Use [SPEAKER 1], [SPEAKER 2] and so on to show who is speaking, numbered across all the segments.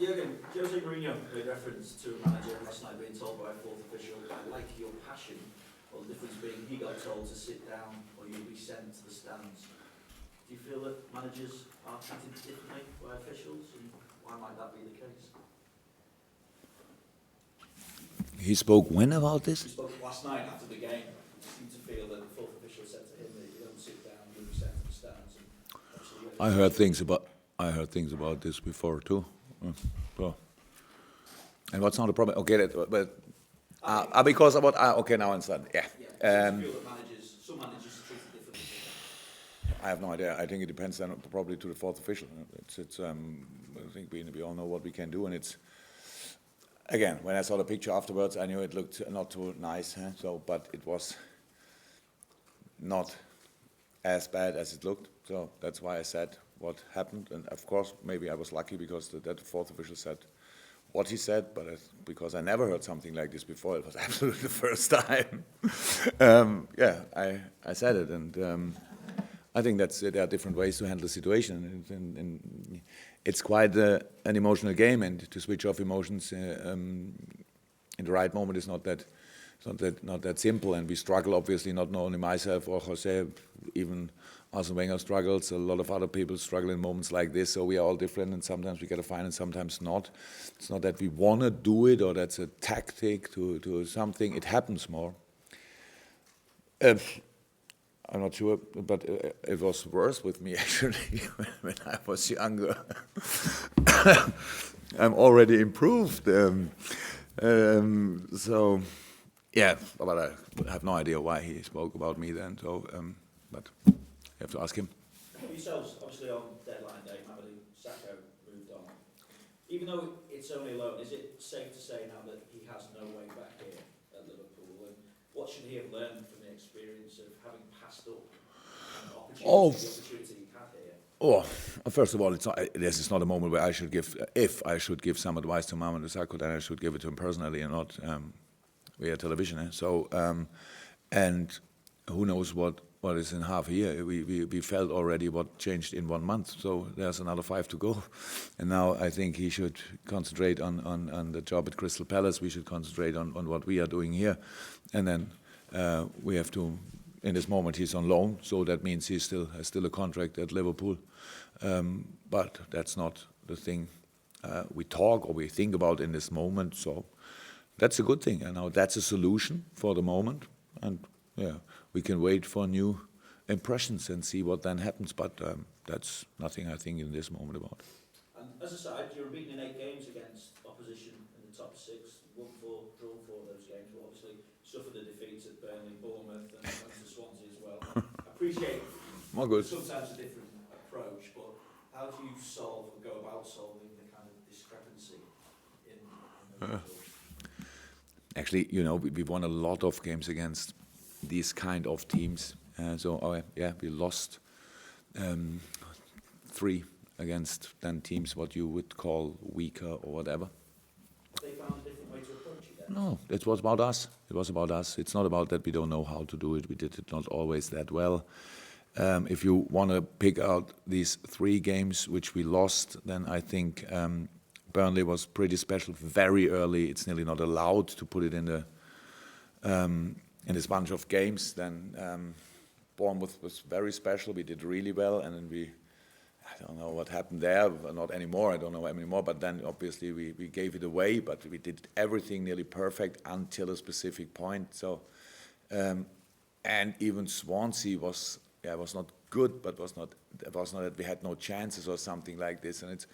[SPEAKER 1] Jürgen, Jose Mourinho made reference to a manager last night being told by a fourth official, "I like your passion." Well, the difference being he got told to sit down or you'll be sent to the stands. Do you feel that managers are treated differently by officials, and why might that be the case?
[SPEAKER 2] He spoke when about this?
[SPEAKER 1] He spoke last night after the game. He seemed to feel that the fourth official said to him that if you don't sit down, you'll be sent to the stands. And
[SPEAKER 2] I heard things about this before too. So. And what's not the problem? Okay, because about okay, now I understand. Yeah.
[SPEAKER 1] Some managers treat it differently.
[SPEAKER 2] I have no idea. I think it depends then probably to the fourth official. I think we all know what we can do, and it's again when I saw the picture afterwards, I knew it looked not too nice. So, but it was not as bad as it looked. So that's why I said what happened, and of course maybe I was lucky because that fourth official said what he said, but because I never heard something like this before, it was absolutely the first time. I said it, and I think there are different ways to handle the situation, and it's quite an emotional game, and to switch off emotions in the right moment is not that simple, and we struggle obviously, not only myself or Jose, even Arsene Wenger struggles, a lot of other people struggle in moments like this, so we are all different, and sometimes we get a fine and sometimes not. It's not that we want to do it or that's a tactic to something, it happens more. I'm not sure, but it was worse with me actually when I was younger. I'm already improved. So, yeah, but I have no idea why he spoke about me then, so, but you have to ask him.
[SPEAKER 1] Yourselves, obviously on deadline day, Mamadou Sakho moved on. Even though it's only a loan, is it safe to say now that he has no way back here at Liverpool? And what should he have learned from the experience of having passed up the opportunity he had here?
[SPEAKER 2] Oh, first of all, this is not a moment where I should give, if I should give some advice to Mamadou Sakho, then I should give it to him personally and not via television. So, and who knows what is in half a year. We felt already what changed in 1 month, so there's another 5 to go. And now I think he should concentrate on the job at Crystal Palace. We should concentrate on what we are doing here. And then we have to, in this moment he's on loan, so that means he has still a contract at Liverpool. But that's not the thing we talk or we think about in this moment, so that's a good thing. And now that's a solution for the moment. And yeah, we can wait for new impressions and see what then happens, but that's nothing I think in this moment about.
[SPEAKER 1] And as a side, you're beaten in 8 games against opposition in the top 6, won 4, drawn 4 of those games, but obviously suffered a defeat at Burnley, Bournemouth and went to Swansea as well. I appreciate sometimes a different approach, but how do you go about solving the kind of discrepancy in the results?
[SPEAKER 2] Actually, we won a lot of games against these kind of teams. We lost 3 against then teams what you would call weaker or whatever.
[SPEAKER 1] They found a different way to approach it then?
[SPEAKER 2] No, it was about us. It was about us. It's not about that we don't know how to do it. We did it not always that well. If you want to pick out these 3 games which we lost, then I think Burnley was pretty special very early. It's nearly not allowed to put it in this bunch of games. Then Bournemouth was very special. We did really well, and then I don't know what happened there. Not anymore. I don't know anymore. But then obviously we gave it away. But we did everything nearly perfect until a specific point. So, and even Swansea was not good, but was not that we had no chances or something like this. And it's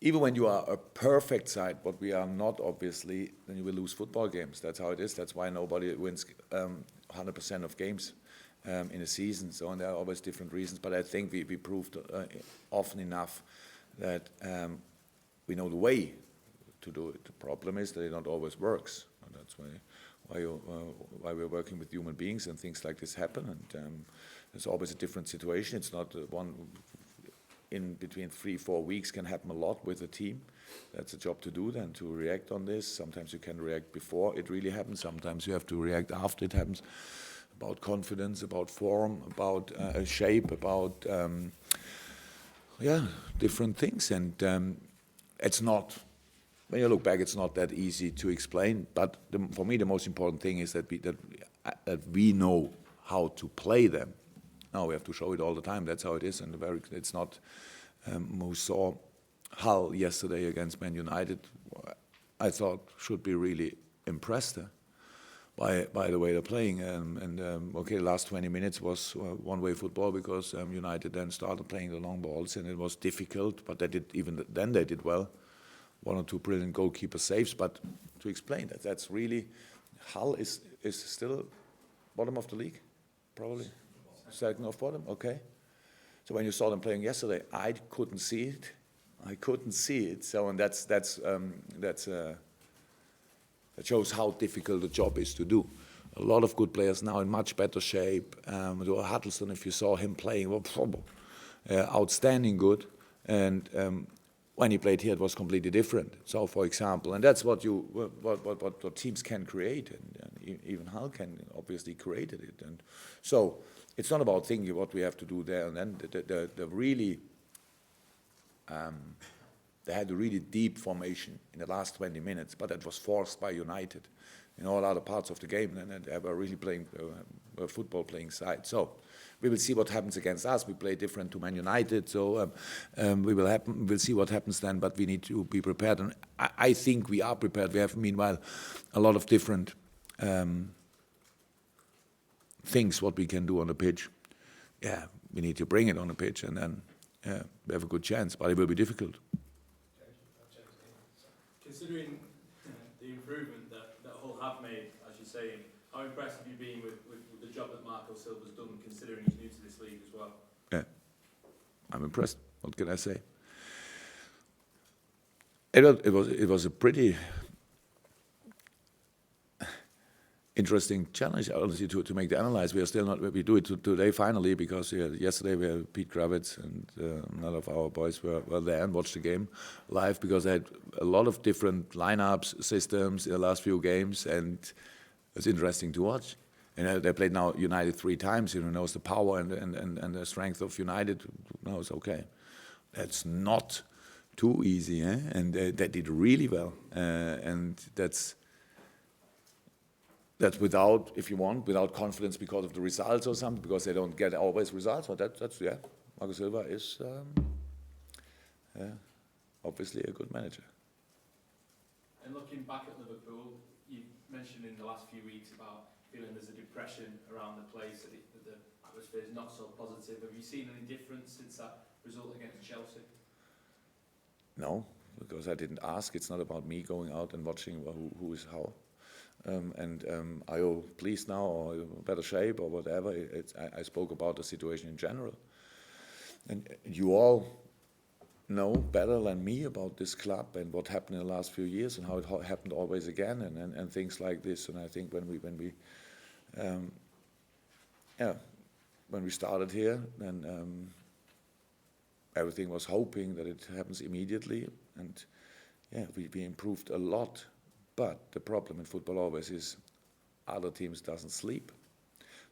[SPEAKER 2] even when you are a perfect side, but we are not, obviously, then you will lose football games. That's how it is. That's why nobody wins 100% of games in a season. So, and there are always different reasons. But I think we proved often enough that we know the way to do it. The problem is that it not always works. And that's why we're working with human beings and things like this happen. And there's always a different situation. It's not one. In between 3-4 weeks can happen a lot with a team. That's a job to do then, to react on this. Sometimes you can react before it really happens. Sometimes you have to react after it happens. About confidence, about form, about shape, about yeah, different things, and it's not. When you look back, it's not that easy to explain. But for me, the most important thing is that we know how to play them. Now we have to show it all the time. That's how it is, and it's not. Who saw Hull yesterday against Man United, I thought should be really impressed by the way they're playing. Okay, the last 20 minutes was one-way football because United then started playing the long balls, and it was difficult. But they did well. One or two brilliant goalkeeper saves. But to explain that's really Hull is still bottom of the league, probably second of bottom. Okay. So when you saw them playing yesterday, I couldn't see it. So and that shows how difficult the job is to do. A lot of good players now in much better shape. Huddleston, if you saw him playing, outstanding good. And when he played here, it was completely different. So, for example, and that's what teams can create, and even Hull can obviously created it. And so it's not about thinking what we have to do there and then. They had a really deep formation in the last 20 minutes, but that was forced by United. In all other parts of the game, and they were really playing a football-playing side. So we will see what happens against us. We play different to Man United, so we'll see what happens then. But we need to be prepared, and I think we are prepared. We have, meanwhile, a lot of different things what we can do on the pitch. Yeah, we need to bring it on the pitch, and then we have a good chance. But it will be difficult.
[SPEAKER 3] Considering the improvement that Hull have made, as you say, how impressed have you been with the job that Marco Silva's done, considering he's new to this league as well?
[SPEAKER 2] Yeah, I'm impressed. What can I say? It was a pretty interesting challenge, honestly, to make the analyze. We are still not. We do it today finally because yesterday we had Pete Kravitz and none of our boys were there and watched the game live because they had a lot of different lineups, systems in the last few games, and it's interesting to watch. And they played now United 3 times. Knows the power and the strength of United. Now it's okay. That's not too easy, eh? And they did really well, and that's without, if you want, without confidence because of the results or something, because they don't get always results. But that's Marco Silva is obviously a good manager.
[SPEAKER 3] And looking back at Liverpool, you mentioned in the last few weeks about feeling there's a depression around the place, that the atmosphere is not so positive. Have you seen any difference since that result against Chelsea?
[SPEAKER 2] No, because I didn't ask. It's not about me going out and watching who is how. Are you pleased now or in better shape or whatever? I spoke about the situation in general. And you all know better than me about this club and what happened in the last few years and how it happened always again and things like this. And I think when we started here, then everything was hoping that it happens immediately. And we improved a lot. But the problem in football always is other teams doesn't sleep,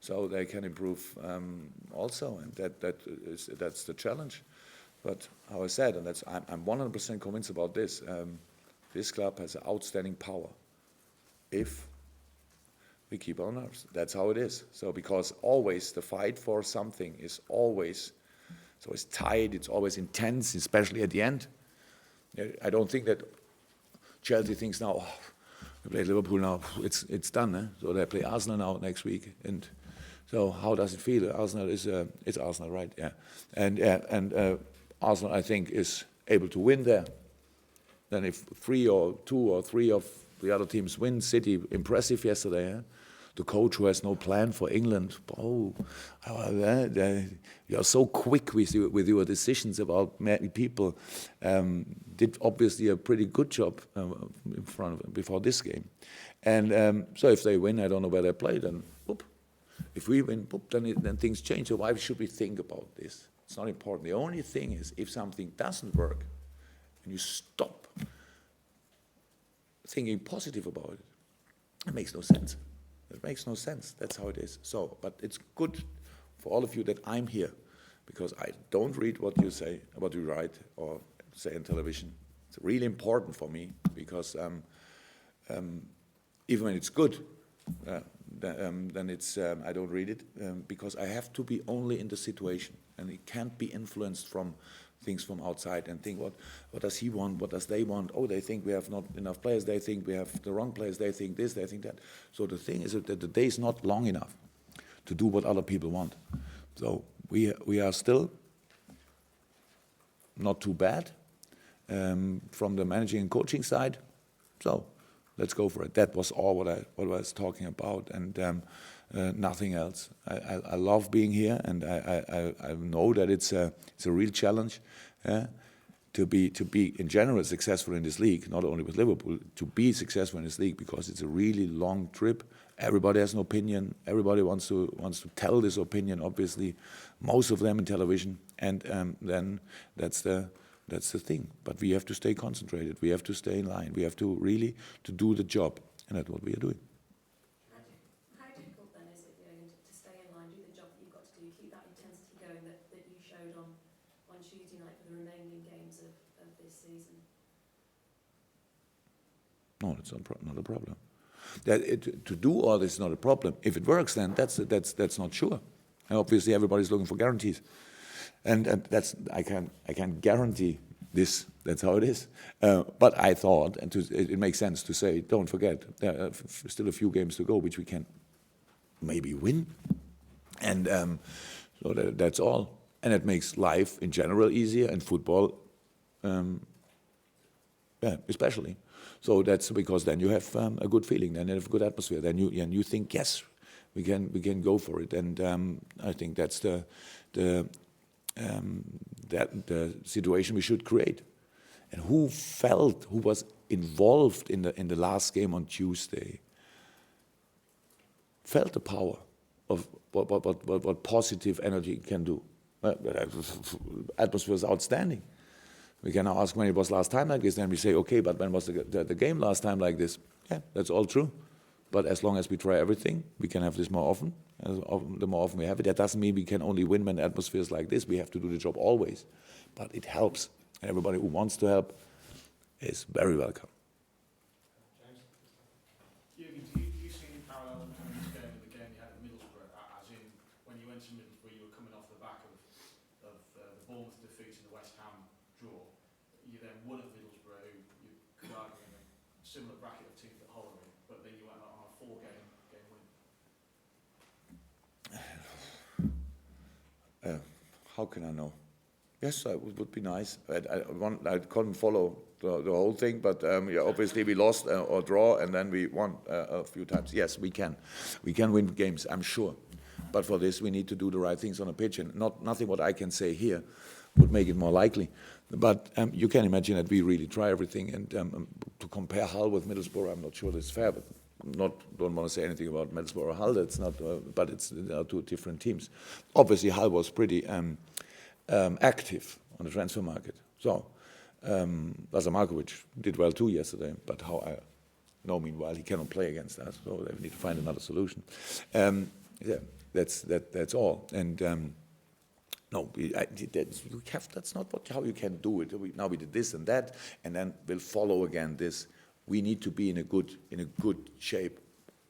[SPEAKER 2] so they can improve also, and that's the challenge. But how I said, and I'm 100% convinced about this. This club has an outstanding power if we keep our nerves. That's how it is. So because always the fight for something is always tight. It's always intense, especially at the end. I don't think that Chelsea thinks now, oh, we play Liverpool now, it's done. Eh? So they play Arsenal now next week, and so how does it feel? Arsenal it's Arsenal, right? Yeah, and Arsenal I think is able to win there. Then if 3 or 2 or 3 of the other teams win, City impressive yesterday. Eh? The coach who has no plan for England. You are so quick with your decisions about many people. Did obviously a pretty good job before this game. And so if they win, I don't know where they play, then whoop. If we win, whoop, then things change. So why should we think about this? It's not important. The only thing is if something doesn't work and you stop thinking positive about it, it makes no sense. It makes no sense. That's how it is. So, but it's good for all of you that I'm here because I don't read what you say, what you write or say on television. It's really important for me because even when it's good, then it's I don't read it because I have to be only in the situation, and it can't be influenced from things from outside and think what does he want, what does they want? Oh, they think we have not enough players. They think we have the wrong players. They think this, they think that. So the thing is that the day is not long enough to do what other people want. So we are still not too bad from the managing and coaching side. So let's go for it. That was all what I was talking about, and nothing else. I love being here, and I know that it's a real challenge to be in general successful in this league, not only with Liverpool, to be successful in this league, because it's a really long trip. Everybody has an opinion. Everybody wants to tell this opinion. Obviously, most of them in television, and then that's the thing. But we have to stay concentrated. We have to stay in line. We have to really to do the job, and that's what we are doing.
[SPEAKER 4] How difficult then is it to stay in line, do the job that you've got to do, keep that intensity going that you showed on Tuesday night for the remaining games of this season?
[SPEAKER 2] No, it's not a problem. To do all this is not a problem. If it works, then that's not sure. And obviously, everybody's looking for guarantees, and that's I can guarantee this. That's how it is. But I thought, and it makes sense to say, don't forget, there are still a few games to go, which we can maybe win, and so that's all. And it makes life in general easier, and football, especially. So that's because then you have a good feeling, then you have a good atmosphere, then you think, yes, we can go for it, and I think that's the situation we should create. And who was involved in the last game on Tuesday, felt the power of what positive energy can do. Atmosphere was outstanding. We can now ask when it was last time like this, then we say, okay, but when was the game last time like this? Yeah, that's all true. But as long as we try everything, we can have this more often. The more often we have it, that doesn't mean we can only win when the atmosphere is like this. We have to do the job always. But it helps. And everybody who wants to help is very welcome.
[SPEAKER 3] Jürgen, do you see any parallel between this game and the game you had at Middlesbrough? As in, when you went to Middlesbrough, you were coming off the back of the Bournemouth defeat and the West Ham draw. You then won at Middlesbrough, who you could argue in a similar bracket of teams that Holloway, but then you went on a 4-game win.
[SPEAKER 2] How can I know? Yes, it would be nice. I couldn't follow the whole thing, but obviously we lost or draw, and then we won a few times. Yes, we can. We can win games, I'm sure. But for this, we need to do the right things on the pitch, and nothing what I can say here would make it more likely. But you can imagine that we really try everything, and to compare Hull with Middlesbrough, I'm not sure that's fair, but don't want to say anything about Middlesbrough or Hull. That's not, but it's two different teams. Obviously, Hull was pretty active on the transfer market. So Lazar Markovic did well too yesterday, but how I know, meanwhile, he cannot play against us, so they need to find another solution. Yeah, that's all. And no, that's not how you can do it. Now we did this and that, and then we'll follow again this. We need to be in a good shape.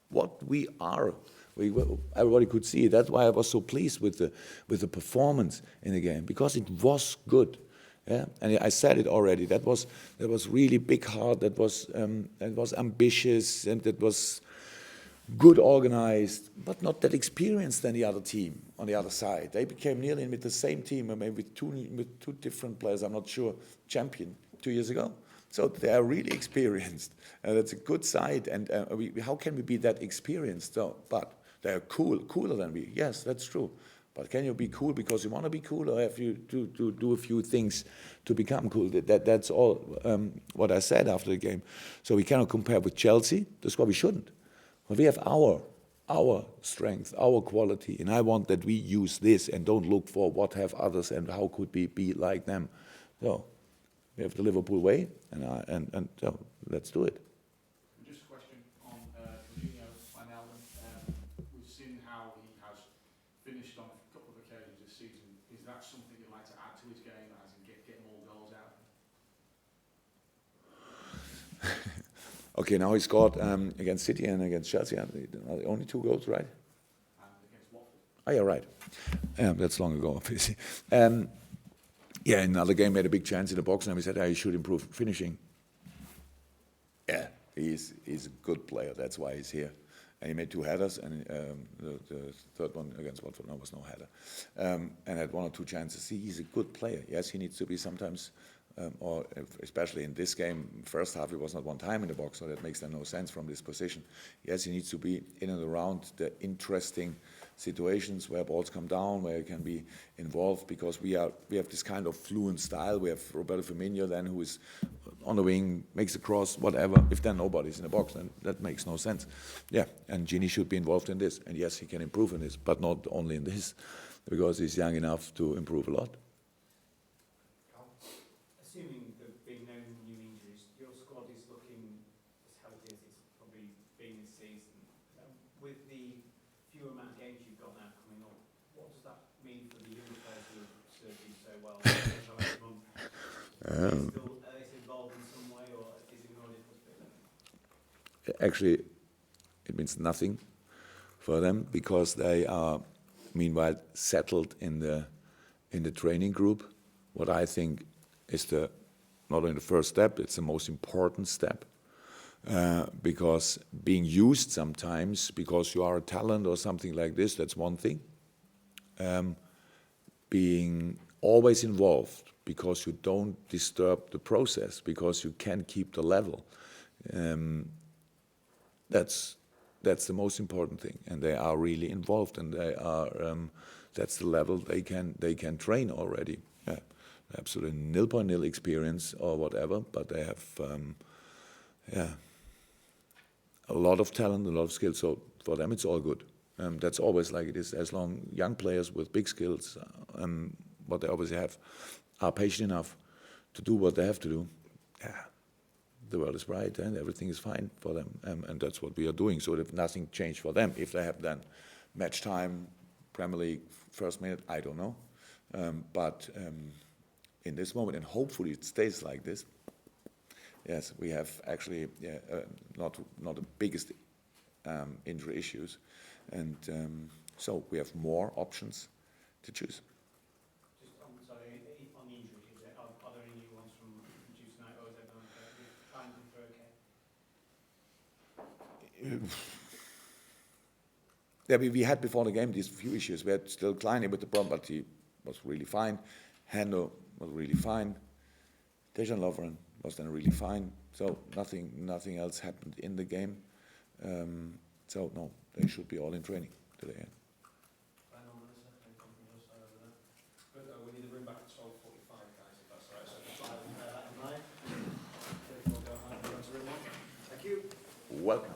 [SPEAKER 2] What we are, everybody could see it. That's why I was so pleased with the performance in the game, because it was good. Yeah, and I said it already. That was really big heart. That was ambitious, and that was good organized, but not that experienced than the other team on the other side. They became nearly with the same team, or maybe with two different players. I'm not sure. Champion 2 years ago. So they are really experienced. That's a good side. And how can we be that experienced? So, but they are cooler than we. Yes, that's true. But can you be cool because you want to be cool, or have you to do a few things to become cool? That's all what I said after the game. So we cannot compare with Chelsea. That's why we shouldn't. But we have our strength, our quality, and I want that we use this and don't look for what have others and how could we be like them. So we have the Liverpool way, and so let's do it.
[SPEAKER 3] Just a question on Jorginho Wijnaldum. We've seen how he has finished on a couple of occasions this season. Is that
[SPEAKER 2] Okay, now he scored against City and against Chelsea. Only 2 goals, right?
[SPEAKER 3] Against Watford.
[SPEAKER 2] Oh, yeah, right. That's long ago, obviously. Yeah, another game made a big chance in the box, and we said, he should improve finishing. Yeah, he's a good player. That's why he's here. And he made 2 headers, and the third one against Watford was no header. And had 1 or 2 chances. He's a good player. Yes, he needs to be sometimes, or especially in this game, first half he was not 1 time in the box, so that makes then no sense from this position. Yes, he needs to be in and around the interesting situations where balls come down, where he can be involved, because we have this kind of fluent style. We have Roberto Firmino then, who is on the wing, makes a cross, whatever. If then nobody's in the box, then that makes no sense. Yeah, and Gini should be involved in this. And yes, he can improve in this, but not only in this, because he's young enough to improve a lot.
[SPEAKER 5] Assuming there have been no new injuries, your squad is looking as healthy as it's probably been this season. With the fewer amount of games you've got now coming up, what does that mean for the young players who are serving so well? Are they involved in some way, or is it more difficult?
[SPEAKER 2] Actually, it means nothing for them, because they are, meanwhile, settled in the training group. What I think is not only the first step, it's the most important step. Because being used sometimes because you are a talent or something like this, that's one thing. Being always involved because you don't disturb the process, because you can keep the level. That's the most important thing, and they are really involved, and they are. That's the level they can train already. Yeah, absolutely 0.0 experience or whatever, but they have a lot of talent, a lot of skills. So for them, it's all good. That's always like it is. As long young players with big skills, what they obviously have, are patient enough to do what they have to do. Yeah, the world is bright and everything is fine for them, and that's what we are doing. So if nothing changed for them, if they have then match time, Premier League first minute, I don't know. But in this moment, and hopefully it stays like this. Yes, we have actually not the biggest injury issues, and so we have more options to choose.
[SPEAKER 5] Just on the injuries, are there any new ones from Tuesday night, or is everyone kind of okay?
[SPEAKER 2] Yeah, we had before the game these few issues. We had still Kleine with the problem, but he was really fine. Hendo was really fine. Dejan Lovren was then really fine. So nothing else happened in the game. So no, they should be all in training today.
[SPEAKER 3] Final Melissa, anything from your side over there? But we need to bring back at 12:45, guys, if that's all right. So if I bear that in mind, we'll go home and go to room 1. Thank you.
[SPEAKER 2] Welcome.